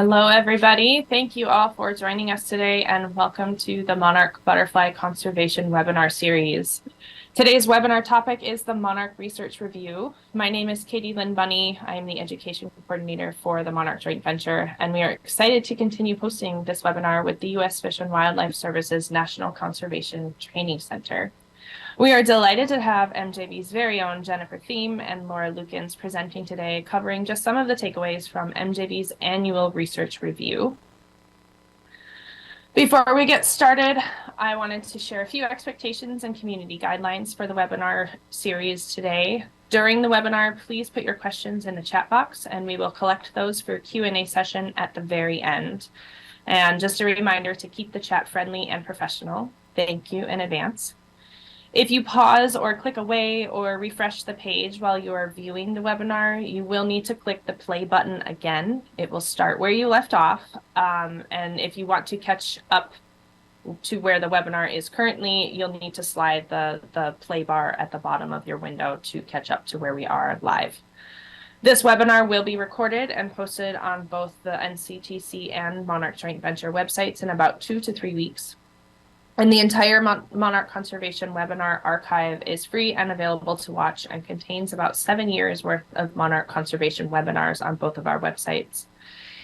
Hello, everybody. Thank you all for joining us today and welcome to the Monarch Butterfly Conservation webinar series. Today's webinar topic is the Monarch Research Review. My name is Katie Lynn Bunny. I am the Education Coordinator for the Monarch Joint Venture, and we are excited to continue hosting this webinar with the U.S. Fish and Wildlife Service's National Conservation Training Center. We are delighted to have MJV's very own Jennifer Thieme and Laura Lukens presenting today, covering just some of the takeaways from MJV's annual research review. Before we get started, I wanted to share a few expectations and community guidelines for the webinar series today. During the webinar, please put your questions in the chat box and we will collect those for a Q&A session at the very end. And just a reminder to keep the chat friendly and professional. Thank you in advance. If you pause or click away or refresh the page while you are viewing the webinar, you will need to click the play button again. It will start where you left off. And if you want to catch up to where the webinar is currently, you'll need to slide the play bar at the bottom of your window to catch up to where we are live. This webinar will be recorded and posted on both the NCTC and Monarch Joint Venture websites in about 2 to 3 weeks. And the entire Monarch Conservation webinar archive is free and available to watch and contains about 7 years worth of Monarch Conservation webinars on both of our websites.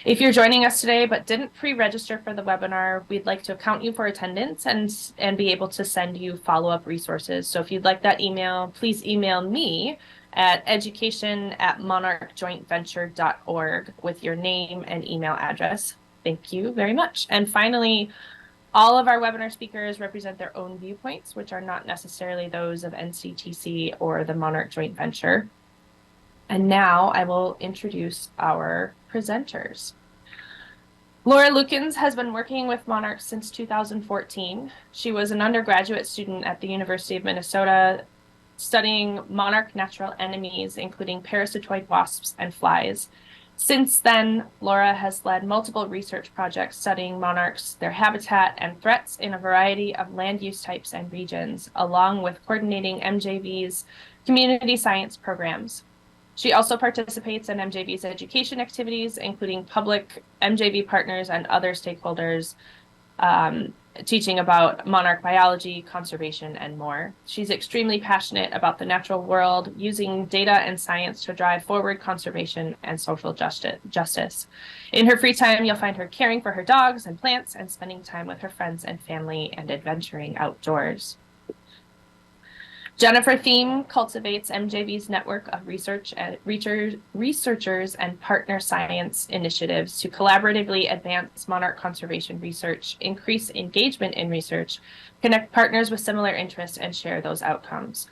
If you're joining us today but didn't pre-register for the webinar, we'd like to account you for attendance and be able to send you follow-up resources. So if you'd like that email, please email me at education@monarchjointventure.org with your name and email address. Thank you very much. And finally, all of our webinar speakers represent their own viewpoints, which are not necessarily those of NCTC or the Monarch Joint Venture. And now I will introduce our presenters. Laura Lukens has been working with Monarch since 2014. She was an undergraduate student at the University of Minnesota studying monarch natural enemies, including parasitoid wasps and flies. Since then, Laura has led multiple research projects studying monarchs, their habitat, and threats in a variety of land use types and regions, along with coordinating MJV's community science programs. She also participates in MJV's education activities, including public MJV partners and other stakeholders, teaching about monarch biology, conservation, and more. She's extremely passionate about the natural world, using data and science to drive forward conservation and social justice. In her free time, you'll find her caring for her dogs and plants and spending time with her friends and family and adventuring outdoors. Jennifer Thieme cultivates MJV's network of researchers and partner science initiatives to collaboratively advance monarch conservation research, increase engagement in research, connect partners with similar interests, and share those outcomes.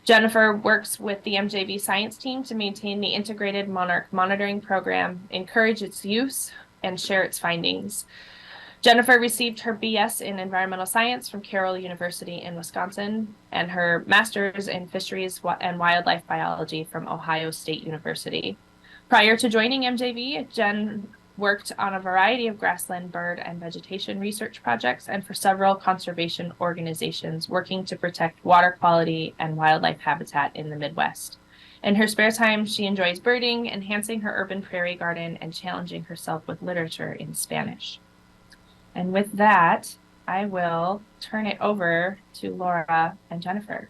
Jennifer works with the MJV science team to maintain the integrated monarch monitoring program, encourage its use, and share its findings. Jennifer received her BS in Environmental Science from Carroll University in Wisconsin and her master's in Fisheries and Wildlife Biology from Ohio State University. Prior to joining MJV, Jen worked on a variety of grassland, bird, and vegetation research projects and for several conservation organizations working to protect water quality and wildlife habitat in the Midwest. In her spare time, she enjoys birding, enhancing her urban prairie garden, and challenging herself with literature in Spanish. And with that, I will turn it over to Laura and Jennifer.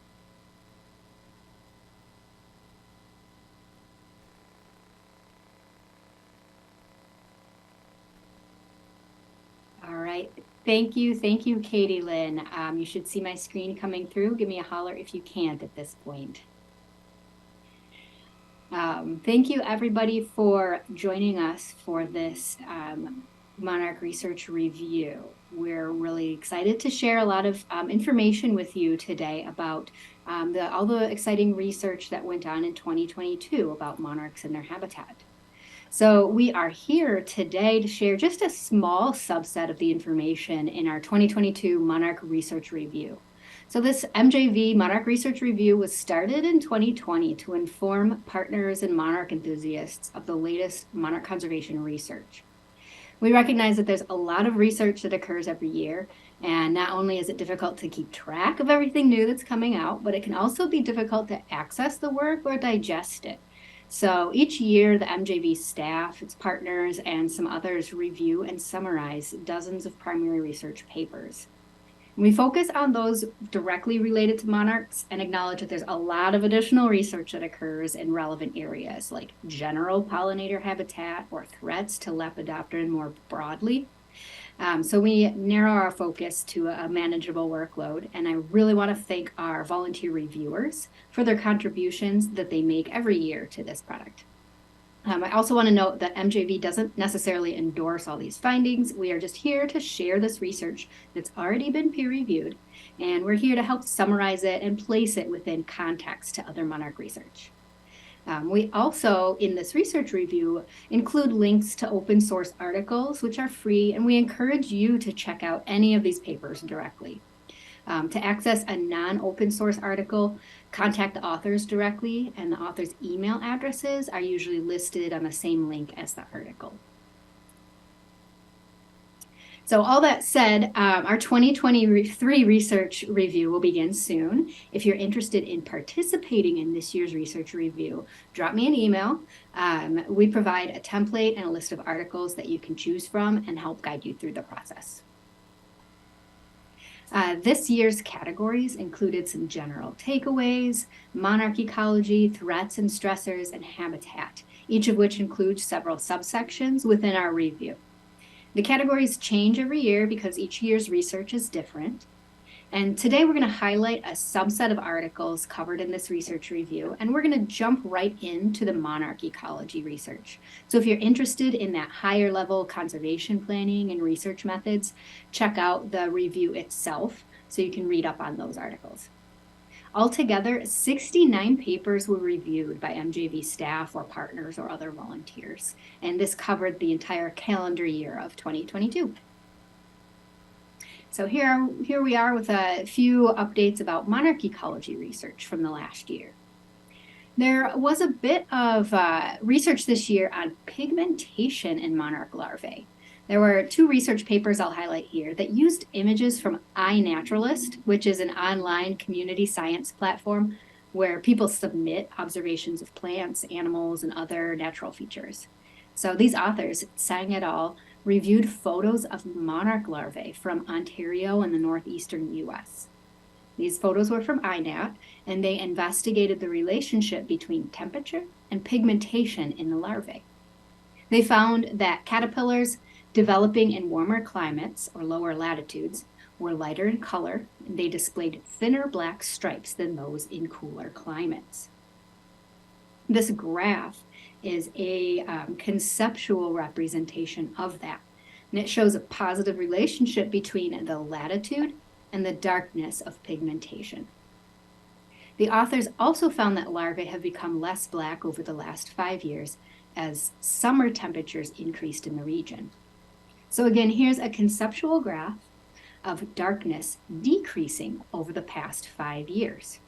All right. Thank you, Katie Lynn. You should see my screen coming through. Give me a holler if you can't at this point. Thank you, everybody, for joining us for this Monarch Research Review. We're really excited to share a lot of information with you today about all the exciting research that went on in 2022 about monarchs and their habitat. So we are here today to share just a small subset of the information in our 2022 Monarch Research Review. So this MJV Monarch Research Review was started in 2020 to inform partners and monarch enthusiasts of the latest monarch conservation research. We recognize that there's a lot of research that occurs every year, and not only is it difficult to keep track of everything new that's coming out, but it can also be difficult to access the work or digest it. So each year, the MJV staff, its partners, and some others review and summarize dozens of primary research papers. We focus on those directly related to monarchs and acknowledge that there's a lot of additional research that occurs in relevant areas like general pollinator habitat or threats to Lepidopteran more broadly. So we narrow our focus to a manageable workload, and I really want to thank our volunteer reviewers for their contributions that they make every year to this product. I also want to note that MJV doesn't necessarily endorse all these findings. We are just here to share this research that's already been peer-reviewed, and we're here to help summarize it and place it within context to other monarch research. We also, in this research review, include links to open source articles, which are free, and we encourage you to check out any of these papers directly. To access a non-open source article, contact the authors directly, and the authors' email addresses are usually listed on the same link as the article. So all that said, our 2023 research review will begin soon. If you're interested in participating in this year's research review, drop me an email. We provide a template and a list of articles that you can choose from and help guide you through the process. This year's categories included some general takeaways, monarch ecology, threats and stressors, and habitat, each of which includes several subsections within our review. The categories change every year because each year's research is different. And today we're going to highlight a subset of articles covered in this research review, and we're going to jump right into the monarch ecology research. So if you're interested in that higher level conservation planning and research methods, check out the review itself so you can read up on those articles. Altogether, 69 papers were reviewed by MJV staff or partners or other volunteers, and this covered the entire calendar year of 2022. So here we are with a few updates about monarch ecology research from the last year. There was a bit of research this year on pigmentation in monarch larvae. There were 2 research papers I'll highlight here that used images from iNaturalist, which is an online community science platform where people submit observations of plants, animals, and other natural features. So these authors, Tsang et al., reviewed photos of monarch larvae from Ontario and the northeastern US. These photos were from iNat, and they investigated the relationship between temperature and pigmentation in the larvae. They found that caterpillars developing in warmer climates or lower latitudes were lighter in color, and they displayed thinner black stripes than those in cooler climates. This graph is a conceptual representation of that, and it shows a positive relationship between the latitude and the darkness of pigmentation. The authors also found that larvae have become less black over the last 5 years as summer temperatures increased in the region. So again, here's a conceptual graph of darkness decreasing over the past 5 years.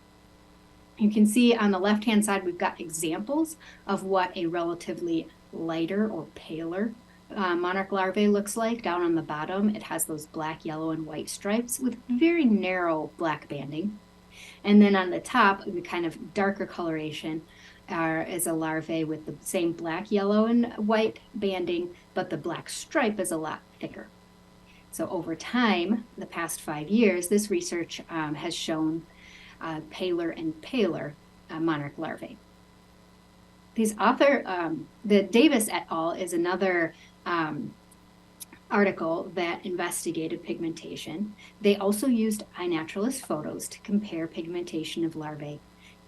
You can see on the left-hand side, we've got examples of what a relatively lighter or paler monarch larvae looks like. Down on the bottom, it has those black, yellow, and white stripes with very narrow black banding. And then on the top, the kind of darker coloration is a larvae with the same black, yellow, and white banding, but the black stripe is a lot thicker. So over time, the past 5 years, this research has shown paler and paler monarch larvae. The Davis et al. Is another article that investigated pigmentation. They also used iNaturalist photos to compare pigmentation of larvae,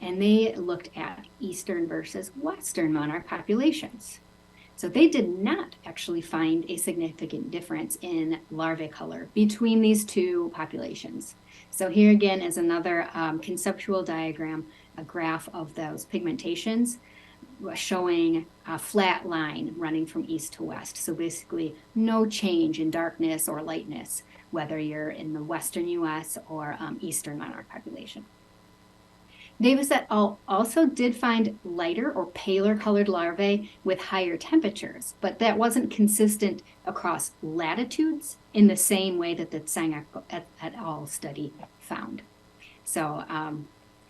and they looked at eastern versus western monarch populations. So they did not actually find a significant difference in larvae color between these 2 populations. So here again is another conceptual diagram, a graph of those pigmentations showing a flat line running from east to west. So basically no change in darkness or lightness, whether you're in the western US or eastern monarch population. Davis et al. Also did find lighter or paler colored larvae with higher temperatures, but that wasn't consistent across latitudes in the same way that the Tsang et al. Study found. So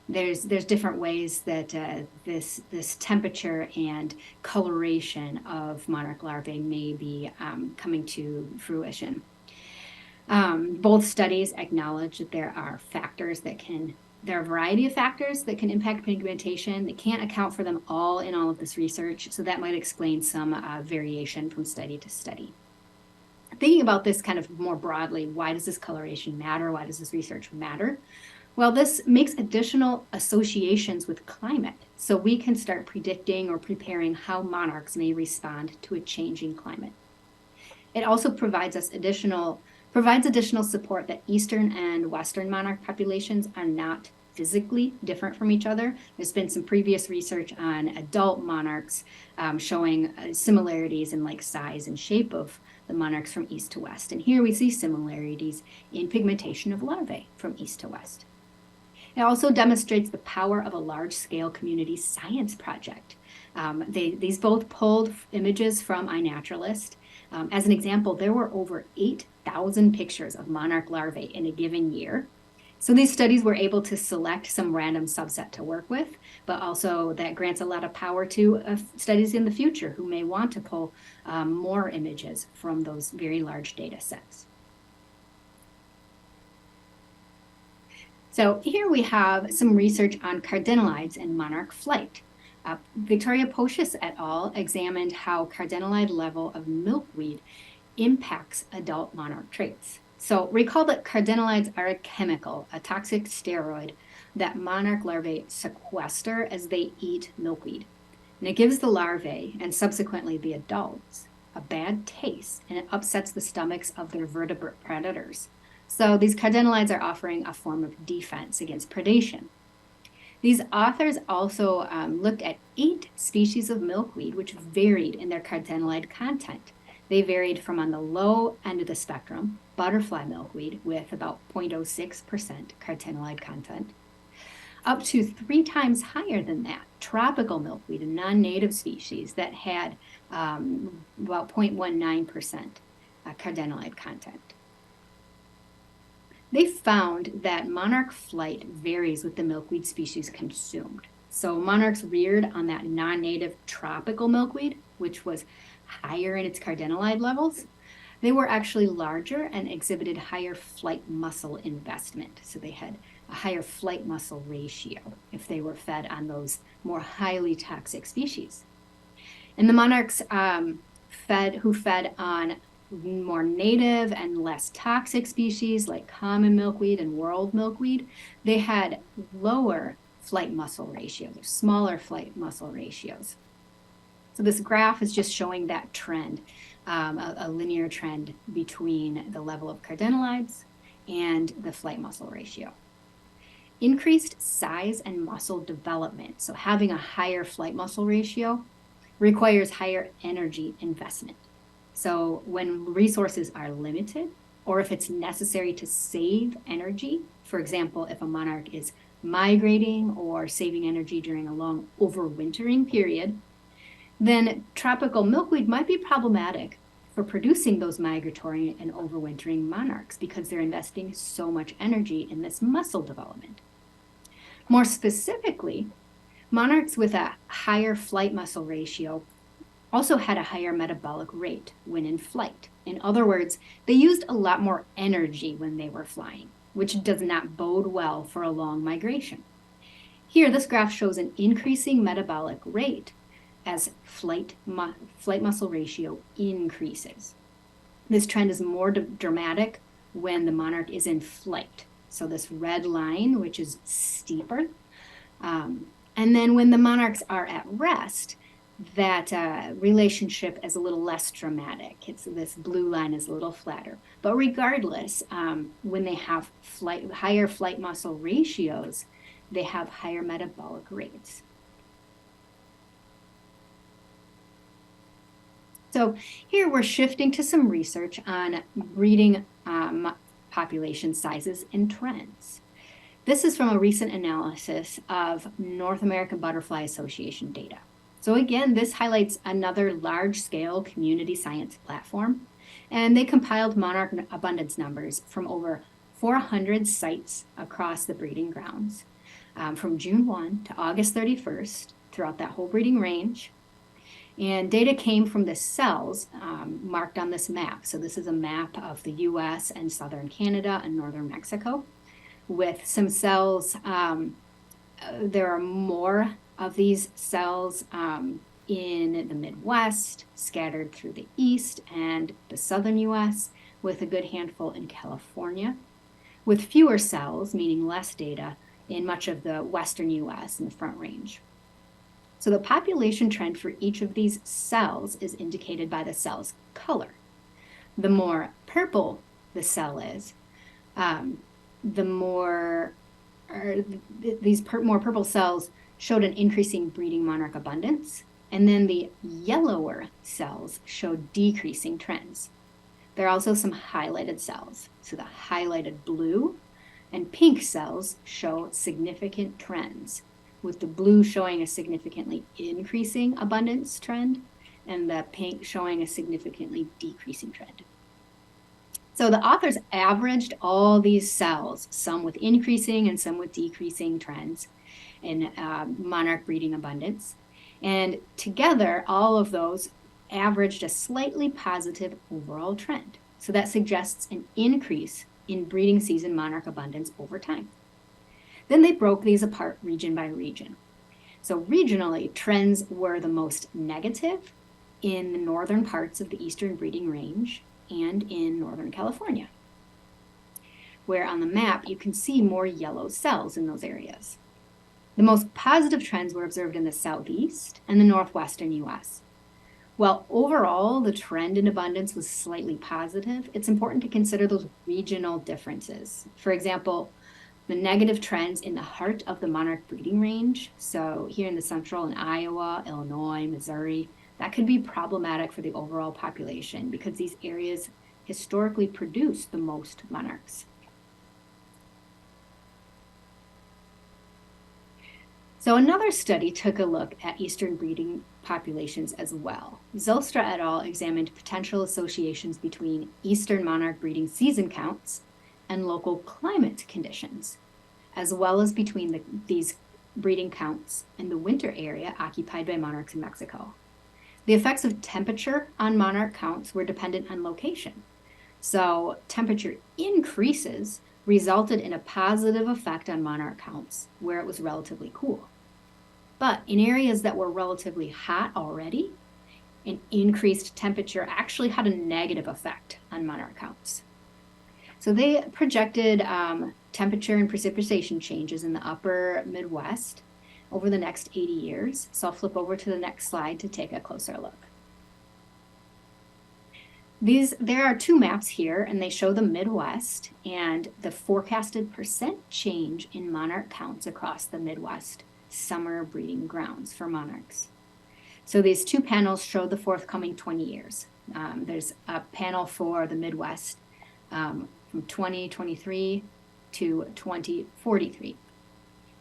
there's different ways that this temperature and coloration of monarch larvae may be coming to fruition. Both studies acknowledge that there are a variety of factors that can impact pigmentation. They can't account for them all in all of this research, so that might explain some variation from study to study. Thinking about this kind of more broadly, why does this coloration matter? Why does this research matter? Well, this makes additional associations with climate, so we can start predicting or preparing how monarchs may respond to a changing climate. It also provides additional support that eastern and western monarch populations are not physically different from each other. There's been some previous research on adult monarchs showing similarities in like size and shape of the monarchs from east to west. And here we see similarities in pigmentation of larvae from east to west. It also demonstrates the power of a large-scale community science project. These both pulled images from iNaturalist. As an example, there were over 8,000 pictures of monarch larvae in a given year. So these studies were able to select some random subset to work with, but also that grants a lot of power to studies in the future who may want to pull more images from those very large data sets. So here we have some research on cardinalides and monarch flight. Victoria Pocius et al. Examined how cardinalide level of milkweed impacts adult monarch traits. So recall that cardinalides are a chemical, a toxic steroid that monarch larvae sequester as they eat milkweed. And it gives the larvae, and subsequently the adults, a bad taste, and it upsets the stomachs of their vertebrate predators. So these cardinalides are offering a form of defense against predation. These authors also looked at 8 species of milkweed which varied in their cardinalide content. They varied from on the low end of the spectrum, butterfly milkweed with about 0.06% cardinalide content, up to 3 times higher than that, tropical milkweed, a non-native species that had about 0.19% cardinalide content. They found that monarch flight varies with the milkweed species consumed. So monarchs reared on that non-native tropical milkweed, which was higher in its cardinalide levels, they were actually larger and exhibited higher flight muscle investment. So they had a higher flight muscle ratio if they were fed on those more highly toxic species. And the monarchs who fed on more native and less toxic species like common milkweed and world milkweed, they had lower flight muscle ratios, or smaller flight muscle ratios. So this graph is just showing that trend, a linear trend between the level of cardinalides and the flight muscle ratio. Increased size and muscle development, so having a higher flight muscle ratio, requires higher energy investment. So when resources are limited, or if it's necessary to save energy, for example, if a monarch is migrating or saving energy during a long overwintering period, then tropical milkweed might be problematic for producing those migratory and overwintering monarchs because they're investing so much energy in this muscle development. More specifically, monarchs with a higher flight muscle ratio also had a higher metabolic rate when in flight. In other words, they used a lot more energy when they were flying, which does not bode well for a long migration. Here, this graph shows an increasing metabolic rate as flight muscle ratio increases. This trend is more dramatic when the monarch is in flight. So this red line, which is steeper, and then when the monarchs are at rest, that relationship is a little less dramatic. This blue line is a little flatter. But regardless, when they have higher flight muscle ratios, they have higher metabolic rates. So here we're shifting to some research on breeding population sizes and trends. This is from a recent analysis of North American Butterfly Association data. So again, this highlights another large-scale community science platform, and they compiled monarch abundance numbers from over 400 sites across the breeding grounds. from June 1 to August 31st throughout that whole breeding range. And data came from the cells marked on this map. So this is a map of the US and southern Canada and northern Mexico with some cells. There are more of these cells in the Midwest, scattered through the East and the southern US, with a good handful in California, with fewer cells, meaning less data, in much of the western US and the Front Range. So the population trend for each of these cells is indicated by the cell's color. The more purple the cell is, the more more purple cells showed an increasing breeding monarch abundance, and then the yellower cells showed decreasing trends. There are also some highlighted cells. So the highlighted blue and pink cells show significant trends, with the blue showing a significantly increasing abundance trend and the pink showing a significantly decreasing trend. So the authors averaged all these cells, some with increasing and some with decreasing trends in monarch breeding abundance. And together, all of those averaged a slightly positive overall trend. So that suggests an increase in breeding season monarch abundance over time. Then they broke these apart region by region. So regionally, trends were the most negative in the northern parts of the eastern breeding range and in Northern California, where on the map you can see more yellow cells in those areas. The most positive trends were observed in the southeast and the northwestern US. While overall the trend in abundance was slightly positive, it's important to consider those regional differences. For example, the negative trends in the heart of the monarch breeding range, so here in the central in Iowa, Illinois, Missouri, that could be problematic for the overall population because these areas historically produce the most monarchs. So another study took a look at eastern breeding populations as well. Zylstra et al. Examined potential associations between eastern monarch breeding season counts and local climate conditions, as well as between these breeding counts and the winter area occupied by monarchs in Mexico. The effects of temperature on monarch counts were dependent on location. So temperature increases resulted in a positive effect on monarch counts where it was relatively cool. But in areas that were relatively hot already, an increased temperature actually had a negative effect on monarch counts. So they projected temperature and precipitation changes in the upper Midwest over the next 80 years. So I'll flip over to the next slide to take a closer look. There are two maps here, and they show the Midwest and the forecasted percent change in monarch counts across the Midwest summer breeding grounds for monarchs. So these two panels show the forthcoming 20 years. There's a panel for the Midwest from 2023 to 2043.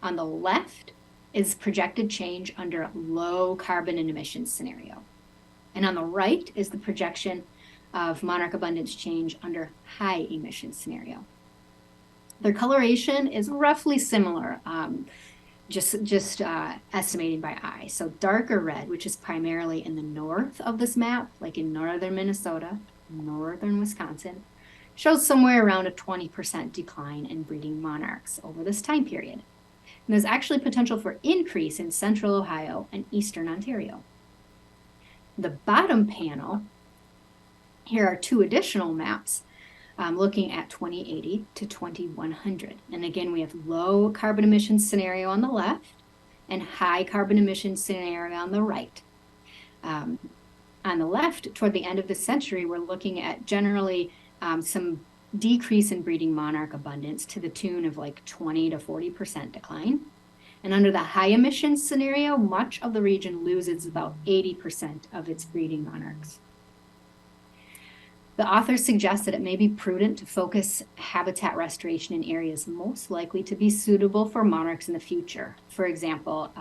On the left is projected change under a low carbon and emissions scenario. And on the right is the projection of monarch abundance change under high emissions scenario. Their coloration is roughly similar, just estimating by eye. So darker red, which is primarily in the north of this map, like in northern Minnesota, northern Wisconsin, shows somewhere around a 20% decline in breeding monarchs over this time period. And there's actually potential for increase in central Ohio and eastern Ontario. The bottom panel, here are two additional maps looking at 2080 to 2100. And again, we have low carbon emissions scenario on the left and high carbon emissions scenario on the right. On the left, toward the end of the century, we're looking at generally some decrease in breeding monarch abundance to the tune of like 20 to 40% decline. And under the high emissions scenario, much of the region loses about 80% of its breeding monarchs. The authors suggest that it may be prudent to focus habitat restoration in areas most likely to be suitable for monarchs in the future. For example,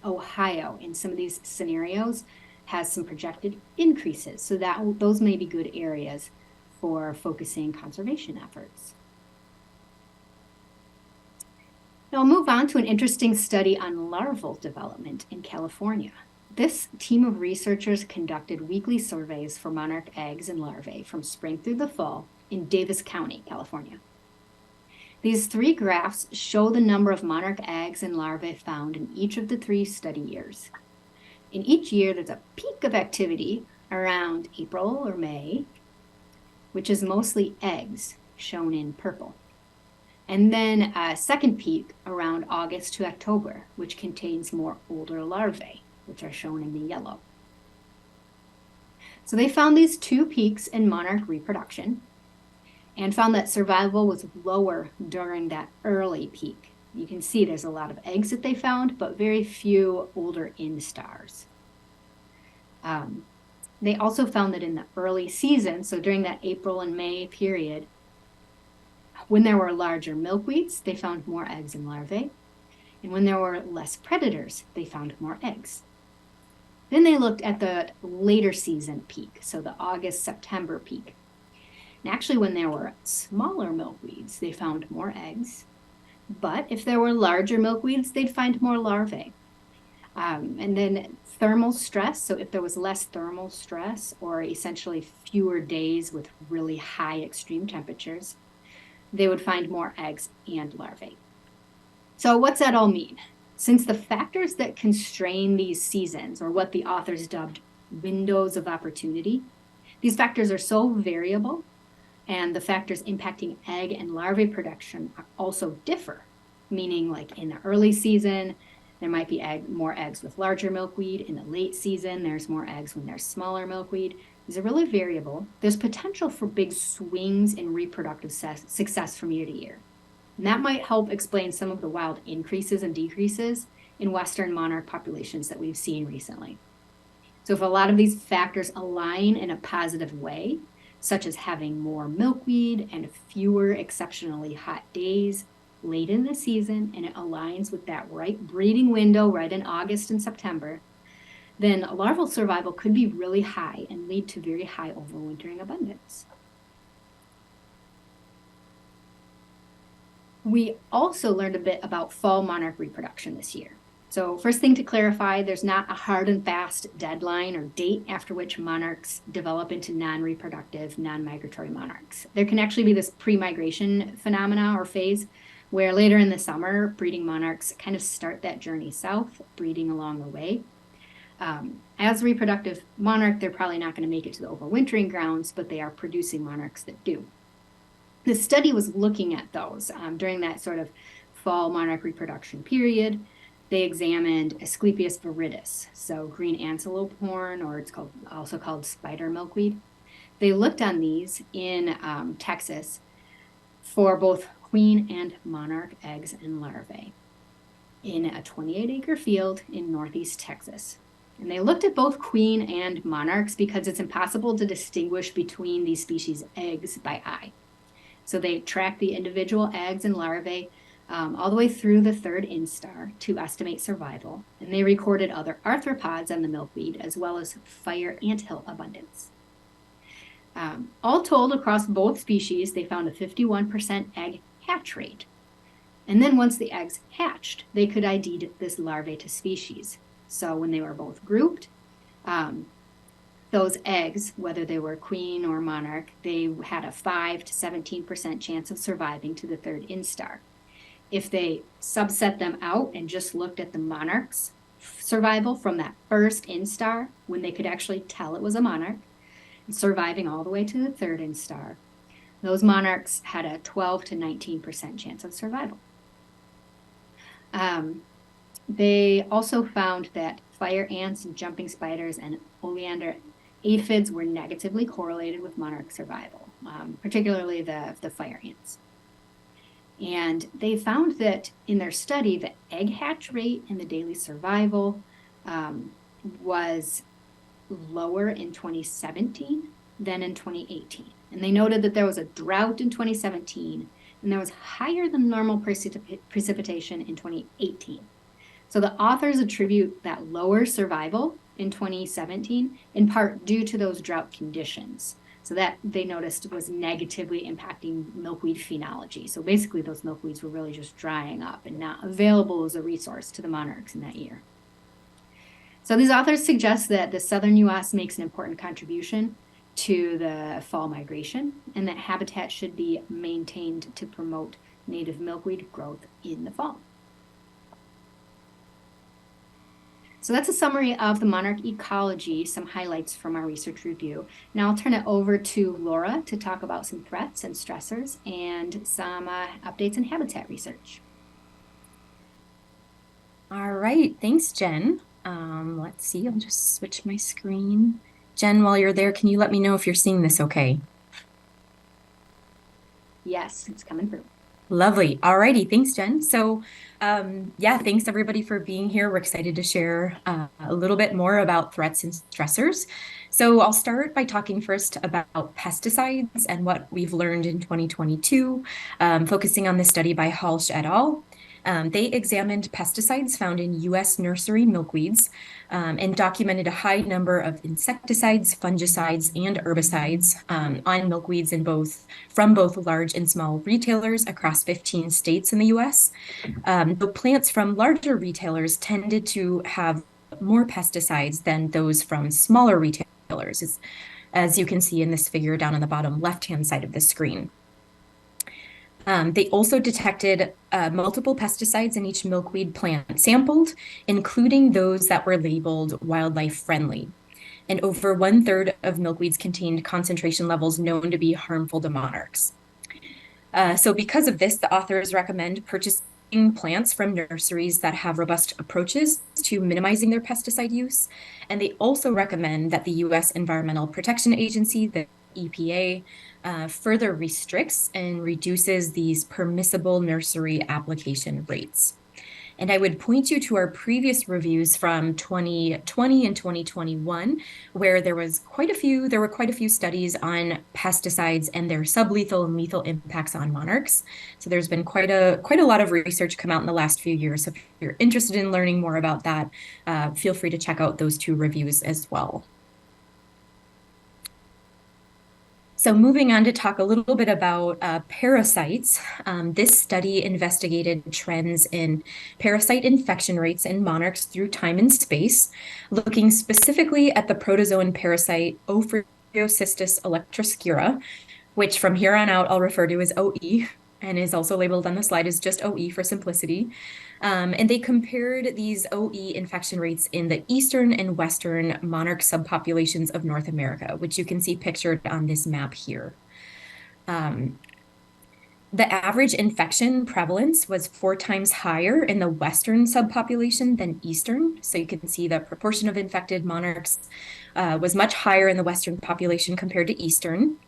Ohio, in some of these scenarios, has some projected increases. So those may be good areas for focusing conservation efforts. Now I'll move on to an interesting study on larval development in California. This team of researchers conducted weekly surveys for monarch eggs and larvae from spring through the fall in Davis County, California. These 3 graphs show the number of monarch eggs and larvae found in each of the 3 study years. In each year, there's a peak of activity around April or May, which is mostly eggs, shown in purple. And then a second peak around August to October, which contains more older larvae, which are shown in the yellow. So they found these 2 peaks in monarch reproduction and found that survival was lower during that early peak. You can see there's a lot of eggs that they found, but very few older instars. They also found that in the early season, so during that April and May period, when there were larger milkweeds, they found more eggs and larvae. And when there were less predators, they found more eggs. Then they looked at the later season peak, so the August-September peak. And actually, when there were smaller milkweeds, they found more eggs. But if there were larger milkweeds, they'd find more larvae. And then thermal stress, so if there was less thermal stress or essentially fewer days with really high extreme temperatures, they would find more eggs and larvae. So what's that all mean? Since the factors that constrain these seasons, or what the authors dubbed windows of opportunity, these factors are so variable, and the factors impacting egg and larvae production also differ, meaning like in the early season, there might be more eggs with larger milkweed. In the late season, there's more eggs when there's smaller milkweed. These are really variable. There's potential for big swings in reproductive success from year to year. And that might help explain some of the wild increases and decreases in Western monarch populations that we've seen recently. So if a lot of these factors align in a positive way, such as having more milkweed and fewer exceptionally hot days late in the season, and it aligns with that right breeding window right in August and September, then larval survival could be really high and lead to very high overwintering abundance. We also learned a bit about fall monarch reproduction this year. So first thing to clarify, there's not a hard and fast deadline or date after which monarchs develop into non-reproductive, non-migratory monarchs. There can actually be this pre-migration phenomena or phase where later in the summer, breeding monarchs kind of start that journey south, breeding along the way. As reproductive monarch, they're probably not going to make it to the overwintering grounds, but they are producing monarchs that do. The study was looking at those during that sort of fall monarch reproduction period. They examined Asclepias viridis, so green antelope horn, or it's also called spider milkweed. They looked on these in Texas for both queen and monarch eggs and larvae in a 28-acre field in northeast Texas. And they looked at both queen and monarchs because it's impossible to distinguish between these species' eggs by eye. So they tracked the individual eggs and larvae all the way through the 3rd instar to estimate survival, and they recorded other arthropods on the milkweed as well as fire anthill abundance. All told, across both species, they found a 51% egg hatch rate. And then once the eggs hatched, they could ID this larvae to species. So when they were both grouped, those eggs, whether they were queen or monarch, they had a 5 to 17% chance of surviving to the 3rd instar. If they subset them out and just looked at the monarch's survival from that 1st instar, when they could actually tell it was a monarch, and surviving all the way to the 3rd instar, those monarchs had a 12 to 19% chance of survival. They also found that fire ants and jumping spiders and oleander aphids were negatively correlated with monarch survival, particularly the fire ants. And they found that in their study, the egg hatch rate and the daily survival was lower in 2017 than in 2018. And they noted that there was a drought in 2017, and there was higher than normal precipitation in 2018. So the authors attribute that lower survival in 2017 in part due to those drought conditions. So that they noticed was negatively impacting milkweed phenology. So basically those milkweeds were really just drying up and not available as a resource to the monarchs in that year. So these authors suggest that the southern US makes an important contribution to the fall migration and that habitat should be maintained to promote native milkweed growth in the fall. So that's a summary of the monarch ecology, some highlights from our research review. Now I'll turn it over to Laura to talk about some threats and stressors and some updates in habitat research. All right, thanks, Jen. Let's see, I'll just switch my screen. Jen, while you're there, can you let me know if you're seeing this okay? Yes, it's coming through. Lovely. All righty. Thanks, Jen. So, yeah, thanks everybody for being here. We're excited to share a little bit more about threats and stressors. So I'll start by talking first about pesticides and what we've learned in 2022, focusing on this study by Halsh et al. They examined pesticides found in U.S. nursery milkweeds and documented a high number of insecticides, fungicides, and herbicides on milkweeds from both large and small retailers across 15 states in the U.S. The plants from larger retailers tended to have more pesticides than those from smaller retailers, as you can see in this figure down on the bottom left-hand side of the screen. They also detected multiple pesticides in each milkweed plant sampled, including those that were labeled wildlife friendly. And over 1/3 of milkweeds contained concentration levels known to be harmful to monarchs. So because of this, the authors recommend purchasing plants from nurseries that have robust approaches to minimizing their pesticide use. And they also recommend that the U.S. Environmental Protection Agency, the EPA, further restricts and reduces these permissible nursery application rates. And I would point you to our previous reviews from 2020 and 2021, where there were quite a few studies on pesticides and their sublethal and lethal impacts on monarchs. So there's been quite a lot of research come out in the last few years. So if you're interested in learning more about that, feel free to check out those 2 reviews as well. So moving on to talk a little bit about parasites, this study investigated trends in parasite infection rates in monarchs through time and space, looking specifically at the protozoan parasite Ophriocistus electroscura, which from here on out I'll refer to as OE, and is also labeled on the slide as just OE for simplicity. And they compared these OE infection rates in the eastern and western monarch subpopulations of North America, which you can see pictured on this map here. The average infection prevalence was 4 times higher in the western subpopulation than eastern. So you can see the proportion of infected monarchs was much higher in the western population compared to eastern.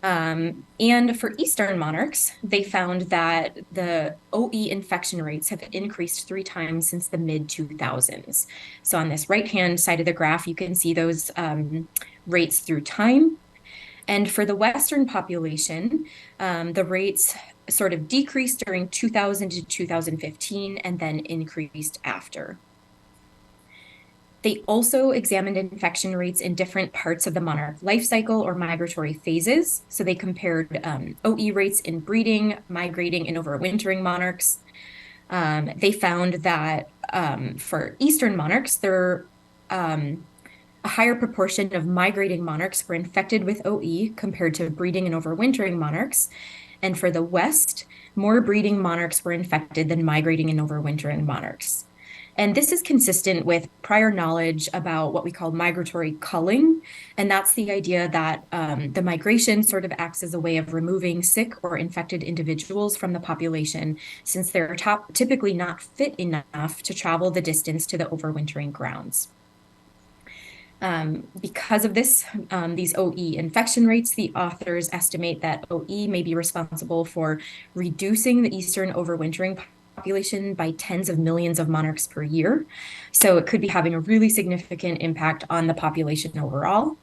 And for eastern monarchs, they found that the OE infection rates have increased 3 times since the mid-2000s. So on this right-hand side of the graph, you can see those rates through time. And for the western population, the rates sort of decreased during 2000 to 2015 and then increased after. They also examined infection rates in different parts of the monarch life cycle or migratory phases. So they compared OE rates in breeding, migrating, and overwintering monarchs. They found that for eastern monarchs, a higher proportion of migrating monarchs were infected with OE compared to breeding and overwintering monarchs. And for the west, more breeding monarchs were infected than migrating and overwintering monarchs. And this is consistent with prior knowledge about what we call migratory culling. And that's the idea that the migration sort of acts as a way of removing sick or infected individuals from the population, since they're typically not fit enough to travel the distance to the overwintering grounds. Because of this, these OE infection rates, the authors estimate that OE may be responsible for reducing the eastern overwintering population by tens of millions of monarchs per year. So it could be having a really significant impact on the population overall.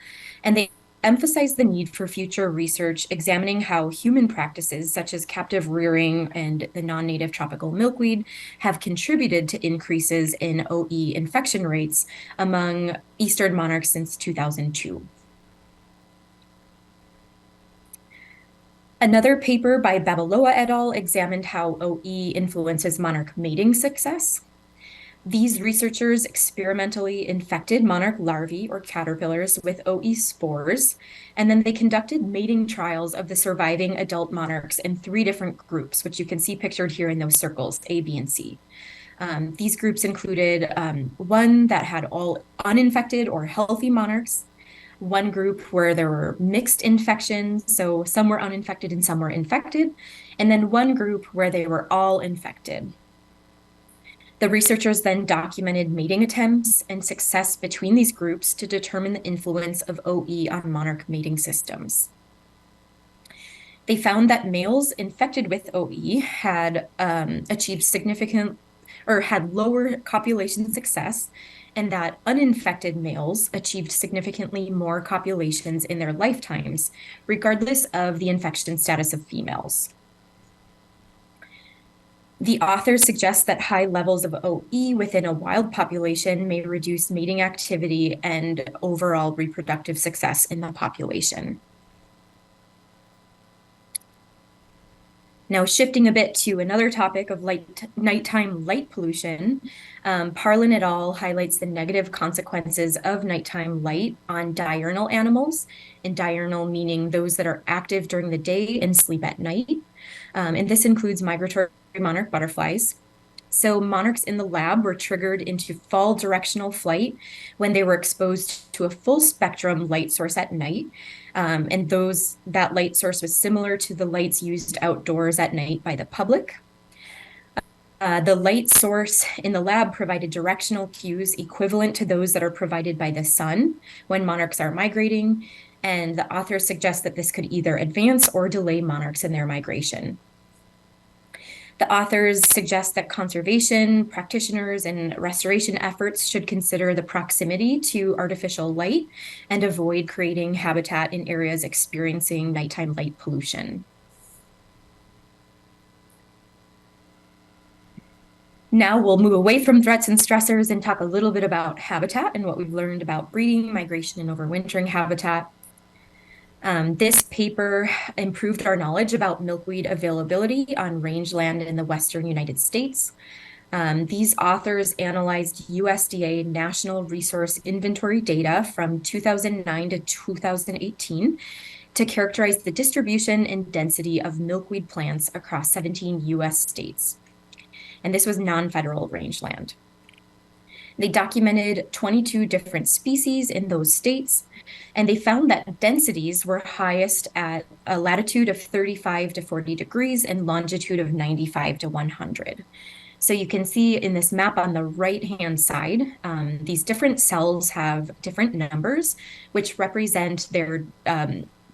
And they emphasize the need for future research examining how human practices such as captive rearing and the non-native tropical milkweed have contributed to increases in OE infection rates among eastern monarchs since 2002. Another paper by Babaloa et al. Examined how OE influences monarch mating success. These researchers experimentally infected monarch larvae or caterpillars with OE spores, and then they conducted mating trials of the surviving adult monarchs in 3 different groups, which you can see pictured here in those circles, A, B, and C. These groups included one that had all uninfected or healthy monarchs, one group where there were mixed infections, so some were uninfected and some were infected, and then one group where they were all infected. The researchers then documented mating attempts and success between these groups to determine the influence of OE on monarch mating systems. They found that males infected with OE had achieved significant or had lower copulation success, and that uninfected males achieved significantly more copulations in their lifetimes, regardless of the infection status of females. The authors suggest that high levels of OE within a wild population may reduce mating activity and overall reproductive success in the population. Now, shifting a bit to another topic of nighttime light pollution, Parlin et al. Highlights the negative consequences of nighttime light on diurnal animals, and diurnal meaning those that are active during the day and sleep at night. And this includes migratory monarch butterflies. So monarchs in the lab were triggered into fall directional flight when they were exposed to a full spectrum light source at night. And that light source was similar to the lights used outdoors at night by the public. The light source in the lab provided directional cues equivalent to those that are provided by the sun when monarchs are migrating. And the authors suggest that this could either advance or delay monarchs in their migration. The authors suggest that conservation practitioners and restoration efforts should consider the proximity to artificial light and avoid creating habitat in areas experiencing nighttime light pollution. Now we'll move away from threats and stressors and talk a little bit about habitat and what we've learned about breeding, migration, and overwintering habitat. This paper improved our knowledge about milkweed availability on rangeland in the western United States. These authors analyzed USDA National Resource Inventory data from 2009 to 2018 to characterize the distribution and density of milkweed plants across 17 US states. And this was non-federal rangeland. They documented 22 different species in those states, and they found that densities were highest at a latitude of 35 to 40 degrees and longitude of 95 to 100. So you can see in this map on the right-hand side, these different cells have different numbers, which represent their,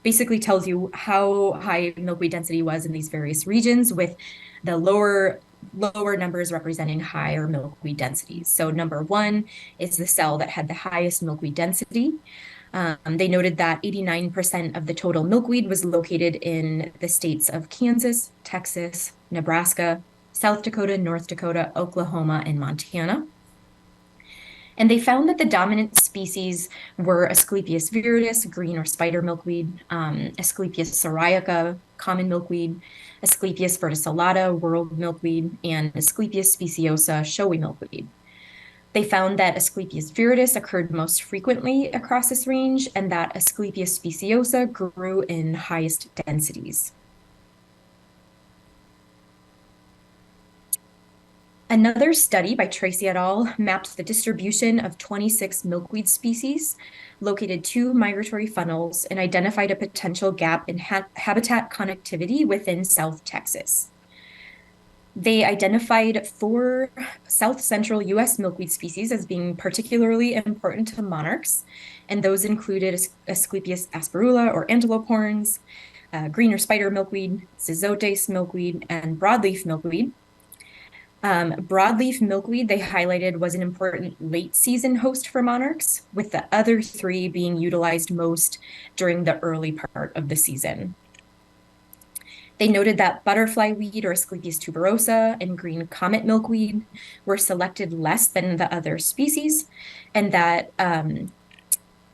basically tells you how high milkweed density was in these various regions, with the lower numbers representing higher milkweed densities. So number 1 is the cell that had the highest milkweed density. They noted that 89% of the total milkweed was located in the states of Kansas, Texas, Nebraska, South Dakota, North Dakota, Oklahoma, and Montana. And they found that the dominant species were Asclepias viridis, green or spider milkweed, Asclepias syriaca, common milkweed, Asclepias verticillata, world milkweed, and Asclepias speciosa, showy milkweed. They found that Asclepias viridis occurred most frequently across this range, and that Asclepias speciosa grew in highest densities. Another study by Tracy et al. Mapped the distribution of 26 milkweed species, located 2 migratory funnels, and identified a potential gap in habitat connectivity within South Texas. They identified 4 South Central U.S. milkweed species as being particularly important to monarchs, and those included Asclepias asperula or antelope horns, green or spider milkweed, Zizotes milkweed, and broadleaf milkweed. Broadleaf milkweed, they highlighted, was an important late season host for monarchs, with the other 3 being utilized most during the early part of the season. They noted that butterfly weed or Asclepias tuberosa and green comet milkweed were selected less than the other species, and that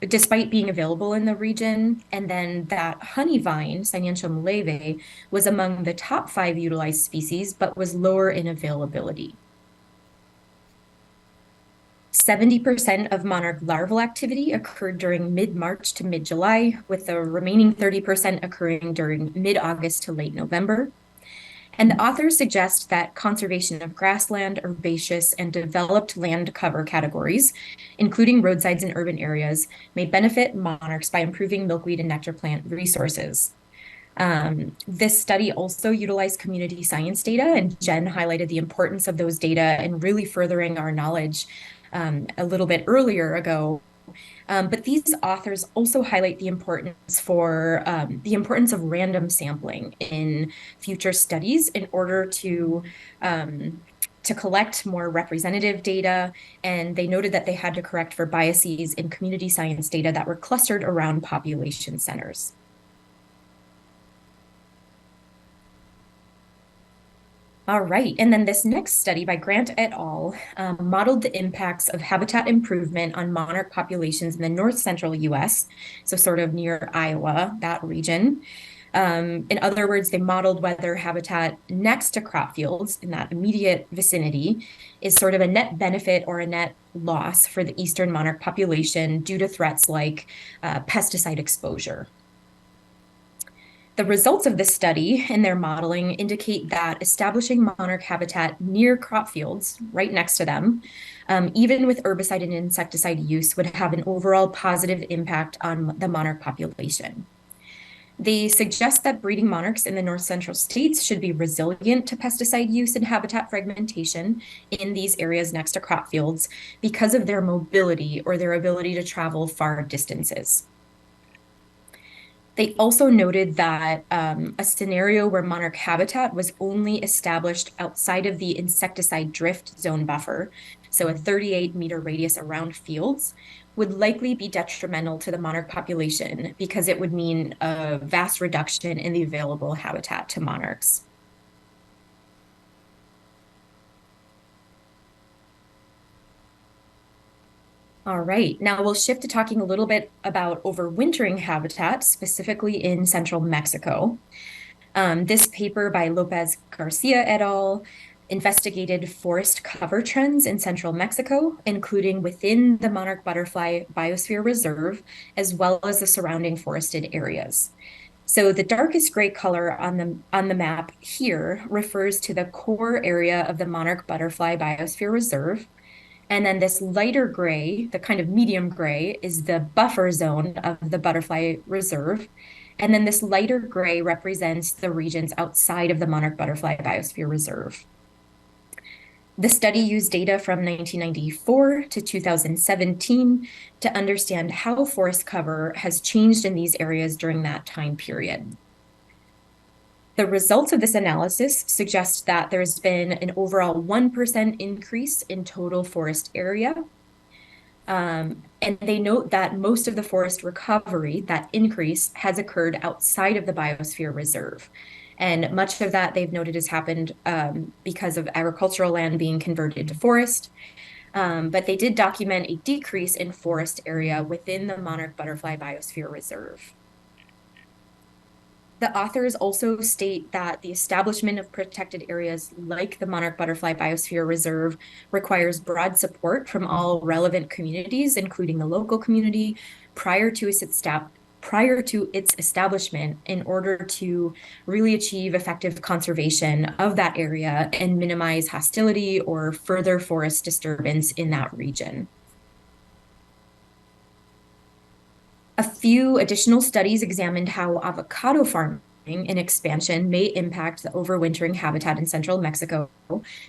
despite being available in the region. And then that honey vine, Cyniantium leve, was among the top 5 utilized species, but was lower in availability. 70% of monarch larval activity occurred during mid-March to mid-July, with the remaining 30% occurring during mid-August to late November. And the authors suggest that conservation of grassland, herbaceous, and developed land cover categories, including roadsides and urban areas, may benefit monarchs by improving milkweed and nectar plant resources. This study also utilized community science data, and Jen highlighted the importance of those data in really furthering our knowledge a little bit earlier ago. But these authors also highlight the importance of random sampling in future studies in order to collect more representative data. And they noted that they had to correct for biases in community science data that were clustered around population centers. All right, and then this next study by Grant et al. Modeled the impacts of habitat improvement on monarch populations in the north central US, so sort of near Iowa, that region. In other words, they modeled whether habitat next to crop fields in that immediate vicinity is sort of a net benefit or a net loss for the eastern monarch population due to threats like pesticide exposure. The results of this study and their modeling indicate that establishing monarch habitat near crop fields, right next to them, even with herbicide and insecticide use, would have an overall positive impact on the monarch population. They suggest that breeding monarchs in the north central states should be resilient to pesticide use and habitat fragmentation in these areas next to crop fields because of their mobility or their ability to travel far distances. They also noted that a scenario where monarch habitat was only established outside of the insecticide drift zone buffer, so a 38-meter radius around fields, would likely be detrimental to the monarch population because it would mean a vast reduction in the available habitat to monarchs. All right, now we'll shift to talking a little bit about overwintering habitat, specifically in central Mexico. This paper by Lopez Garcia et al. Investigated forest cover trends in central Mexico, including within the monarch butterfly biosphere reserve, as well as the surrounding forested areas. So the darkest gray color on the map here refers to the core area of the monarch butterfly biosphere reserve. And then this lighter gray, the kind of medium gray, is the buffer zone of the butterfly reserve. And then this lighter gray represents the regions outside of the monarch butterfly biosphere reserve. The study used data from 1994 to 2017 to understand how forest cover has changed in these areas during that time period. The results of this analysis suggest that there's been an overall 1% increase in total forest area. And they note that most of the forest recovery, that increase, has occurred outside of the biosphere reserve. And much of that they've noted has happened because of agricultural land being converted to forest. But they did document a decrease in forest area within the monarch butterfly biosphere reserve. The authors also state that the establishment of protected areas like the Monarch Butterfly Biosphere Reserve requires broad support from all relevant communities, including the local community, prior to its establishment in order to really achieve effective conservation of that area and minimize hostility or further forest disturbance in that region. A few additional studies examined how avocado farming and expansion may impact the overwintering habitat in central Mexico.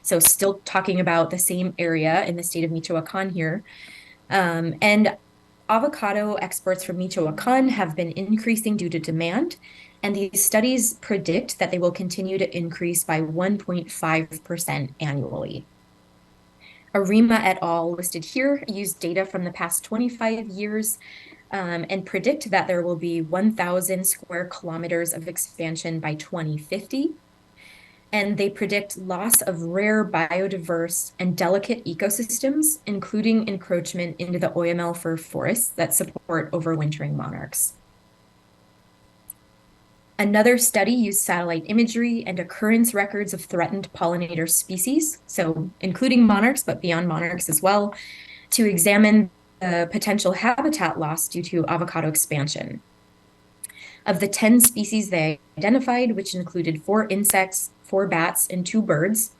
So still talking about the same area in the state of Michoacan here. And avocado exports from Michoacan have been increasing due to demand, and these studies predict that they will continue to increase by 1.5% annually. Arima et al. Listed here used data from the past 25 years and predict that there will be 1,000 square kilometers of expansion by 2050. and they predict loss of rare, biodiverse, and delicate ecosystems, including encroachment into the OML fir forests that support overwintering monarchs. Another study used satellite imagery and occurrence records of threatened pollinator species, so including monarchs, but beyond monarchs as well, to examine the potential habitat loss due to avocado expansion. Of the 10 species they identified, which included 4 insects, 4 bats, and 2 birds,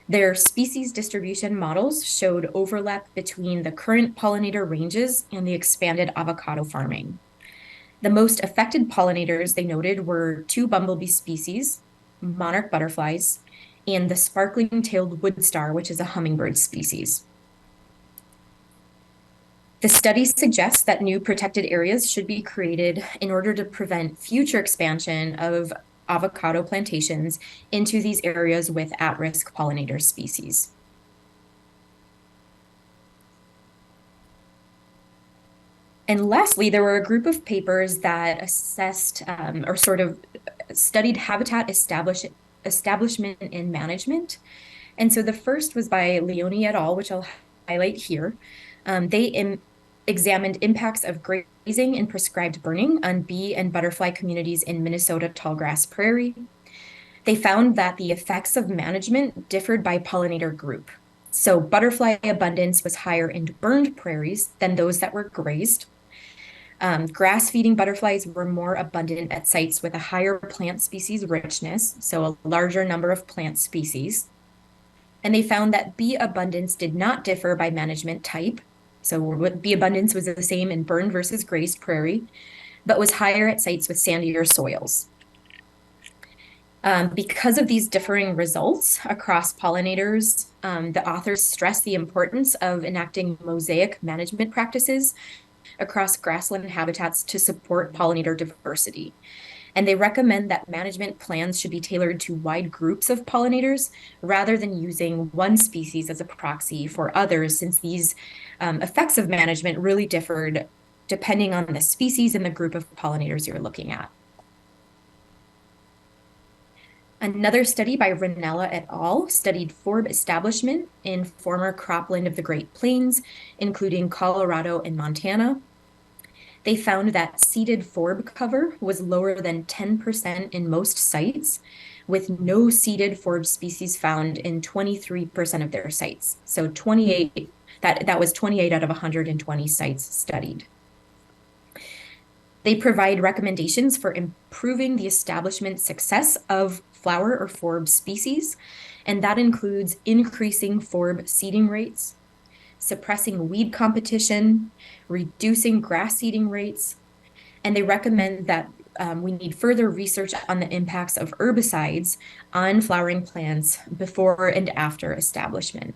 their species distribution models showed overlap between the current pollinator ranges and the expanded avocado farming. The most affected pollinators they noted were 2 bumblebee species, monarch butterflies, and the sparkling-tailed wood star, which is a hummingbird species. The study suggests that new protected areas should be created in order to prevent future expansion of avocado plantations into these areas with at-risk pollinator species. And lastly, there were a group of papers that assessed or sort of studied habitat establishment and management. And so the first was by Leone et al., which I'll highlight here. They examined impacts of grazing and prescribed burning on bee and butterfly communities in Minnesota tallgrass prairie. They found that the effects of management differed by pollinator group. So butterfly abundance was higher in burned prairies than those that were grazed. Grass-feeding butterflies were more abundant at sites with a higher plant species richness, so a larger number of plant species. And they found that bee abundance did not differ by management type. So bee abundance was the same in burned versus grazed prairie, but was higher at sites with sandier soils. Because of these differing results across pollinators, the authors stress the importance of enacting mosaic management practices across grassland habitats to support pollinator diversity. And they recommend that management plans should be tailored to wide groups of pollinators rather than using one species as a proxy for others, since these effects of management really differed depending on the species and the group of pollinators you're looking at. Another study by Ranella et al. Studied forb establishment in former cropland of the Great Plains, including Colorado and Montana. They found that seeded forb cover was lower than 10% in most sites, with no seeded forb species found in 23% of their sites. So 28, that was 28 out of 120 sites studied. They provide recommendations for improving the establishment success of flower or forb species, and that includes increasing forb seeding rates, suppressing weed competition, reducing grass seeding rates, and they recommend that we need further research on the impacts of herbicides on flowering plants before and after establishment.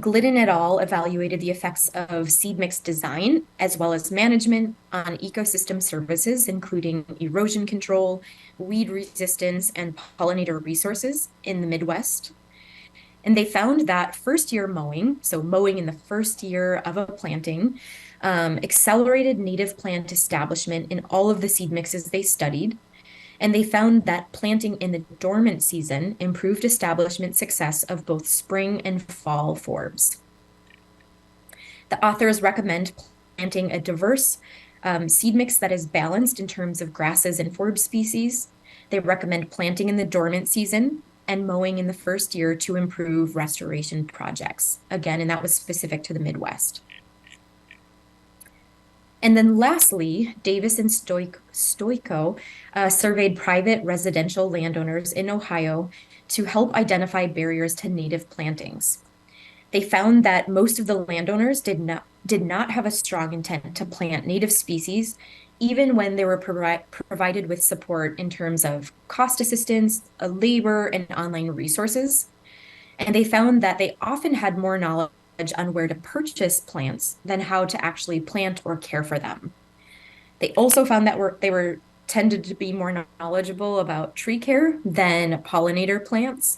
Glidden et al. Evaluated the effects of seed mix design as well as management on ecosystem services, including erosion control, weed resistance, and pollinator resources in the Midwest. And they found that first-year mowing, so mowing in the first year of a planting, accelerated native plant establishment in all of the seed mixes they studied. And they found that planting in the dormant season improved establishment success of both spring and fall forbs. The authors recommend planting a diverse seed mix that is balanced in terms of grasses and forb species. They recommend planting in the dormant season and mowing in the first year to improve restoration projects. Again, and that was specific to the Midwest. And then lastly, Davis and Stoico surveyed private residential landowners in Ohio to help identify barriers to native plantings. They found that most of the landowners did not have a strong intent to plant native species, even when they were provided with support in terms of cost assistance, labor, and online resources. And they found that they often had more knowledge on where to purchase plants than how to actually plant or care for them. They also found that they tended to be more knowledgeable about tree care than pollinator plants.